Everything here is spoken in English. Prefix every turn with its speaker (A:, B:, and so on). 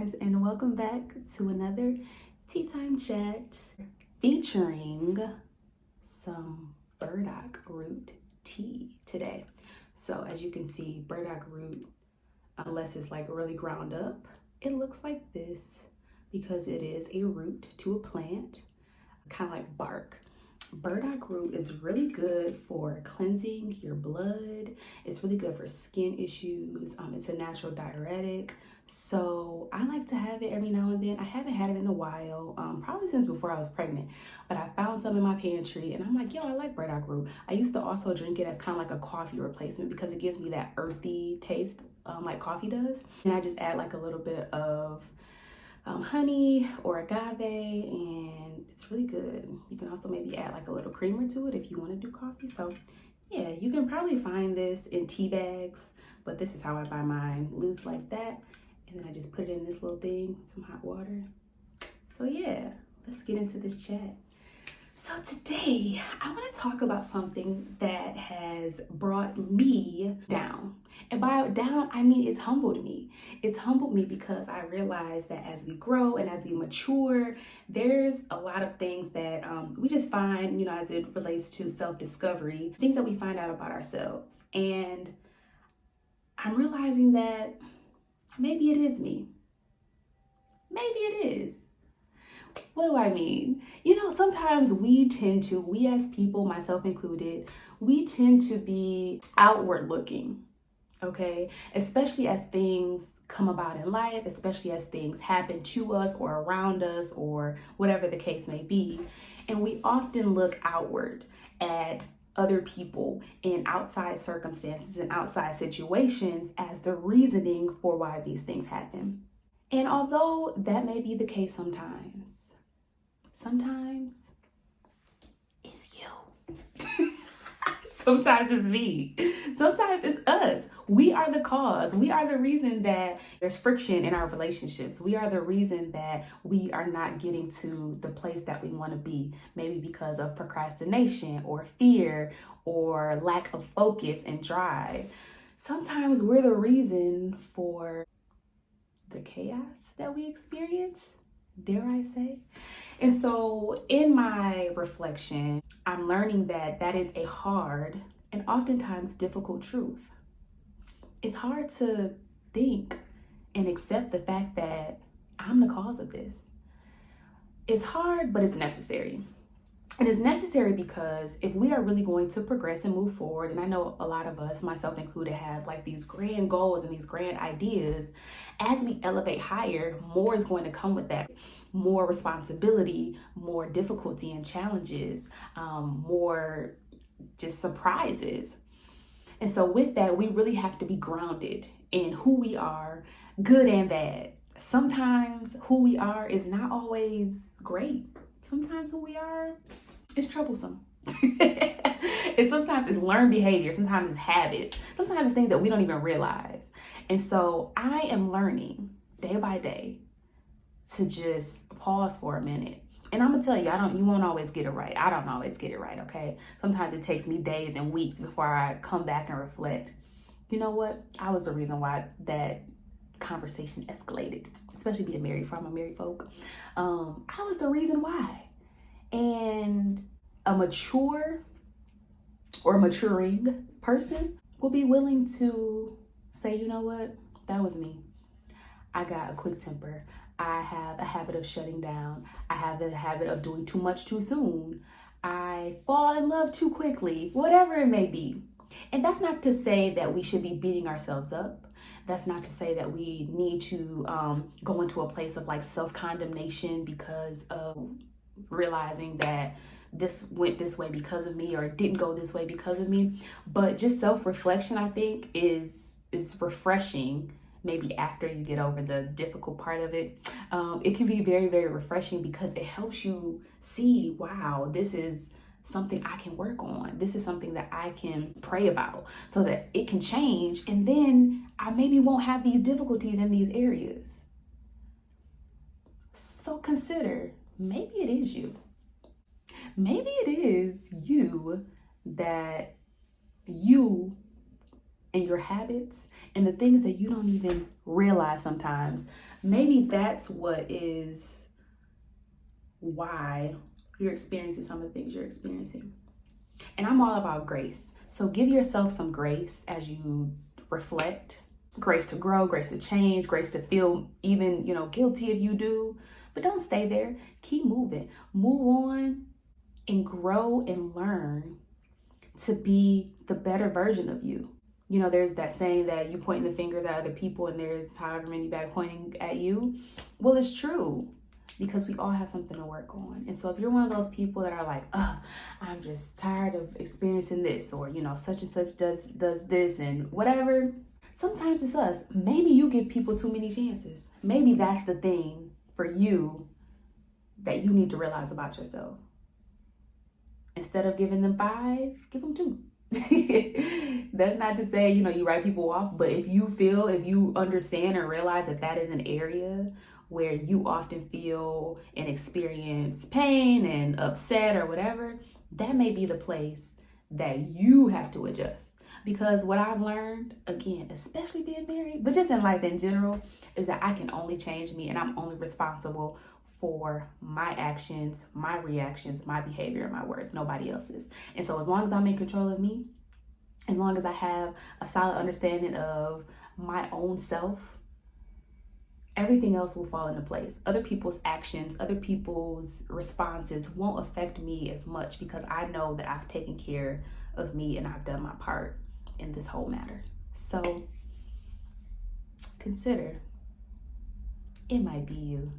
A: guys, and welcome back to another tea time chat featuring some burdock root tea today. So as you can see, burdock root, unless it's like really ground up, it looks like this because it is a root to a plant, kind of like bark. Burdock root is really good for cleansing your blood. It's really good for skin issues. It's a natural diuretic. So I like to have it every now and then. I haven't had it in a while, probably since before I was pregnant, but I found some in my pantry and I'm like, yo, I like burdock root. I used to also drink it as kind of like a coffee replacement because it gives me that earthy taste like coffee does. And I just add like a little bit of honey or agave, and it's really good. You can also maybe add like a little creamer to it if you want to do coffee. So yeah, you can probably find this in tea bags, but this is how I buy mine, loose like that. And then I just put it in this little thing, some hot water. So yeah, let's get into this chat. So today I want to talk about something that has brought me down. And by down, I mean it's humbled me. It's humbled me because I realized that as we grow and as we mature, there's a lot of things that we just find, as it relates to self-discovery, things that we find out about ourselves. And I'm realizing that maybe it is me. Maybe it is. What do I mean? Sometimes we as people, myself included, we tend to be outward looking, okay? Especially as things come about in life, especially as things happen to us or around us or whatever the case may be. And we often look outward at other people in outside circumstances and outside situations as the reasoning for why these things happen. And although that may be the case sometimes it's you. Sometimes it's me. Sometimes it's us. We are the cause. We are the reason that there's friction in our relationships. We are the reason that we are not getting to the place that we want to be. Maybe because of procrastination or fear or lack of focus and drive. Sometimes we're the reason for the chaos that we experience, dare I say. And so in my reflection, I'm learning that that is a hard and oftentimes difficult truth. It's hard to think and accept the fact that I'm the cause of this. It's hard, but it's necessary. And it's necessary because if we are really going to progress and move forward, and I know a lot of us, myself included, have like these grand goals and these grand ideas, as we elevate higher, more is going to come with that. More responsibility, more difficulty and challenges, more just surprises. And so with that, we really have to be grounded in who we are, good and bad. Sometimes who we are is not always great. Sometimes who we are is troublesome. And sometimes it's learned behavior. Sometimes it's habits. Sometimes it's things that we don't even realize. And so I am learning day by day to just pause for a minute. And I'm gonna tell you, you won't always get it right. I don't always get it right, okay? Sometimes it takes me days and weeks before I come back and reflect. You know what? I was the reason why that conversation escalated, especially being married, from a married folk. I was the reason why. And a mature or maturing person will be willing to say, you know what? That was me. I got a quick temper. I have a habit of shutting down. I have a habit of doing too much too soon. I fall in love too quickly, whatever it may be. And that's not to say that we should be beating ourselves up. That's not to say that we need to go into a place of like self-condemnation because of realizing that this went this way because of me or it didn't go this way because of me. But just self-reflection, I think, is refreshing. Maybe after you get over the difficult part of it, it can be very, very refreshing because it helps you see, wow, this is something I can work on. This is something that I can pray about so that it can change. And then I maybe won't have these difficulties in these areas. So consider, maybe it is you. Maybe it is you that you and your habits and the things that you don't even realize sometimes. Maybe that's what is why you're experiencing some of the things you're experiencing. And I'm all about grace. So give yourself some grace as you reflect. Grace to grow, grace to change, grace to feel even, guilty if you do. But don't stay there. Keep moving. Move on and grow and learn to be the better version of you. There's that saying that you point the fingers at other people and there's however many back pointing at you. Well, it's true, because we all have something to work on. And so if you're one of those people that are like, I'm just tired of experiencing this, or, such and such does this and whatever, sometimes it's us. Maybe you give people too many chances. Maybe that's the thing for you that you need to realize about yourself. Instead of giving them 5, give them 2. That's not to say, you write people off, but if you understand or realize that is an area where you often feel and experience pain and upset or whatever, that may be the place that you have to adjust. Because what I've learned, again, especially being married, but just in life in general, is that I can only change me and I'm only responsible for my actions, my reactions, my behavior, and my words, nobody else's. And so as long as I'm in control of me, as long as I have a solid understanding of my own self, everything else will fall into place. Other people's actions, other people's responses won't affect me as much because I know that I've taken care of me and I've done my part in this whole matter. So consider, it might be you.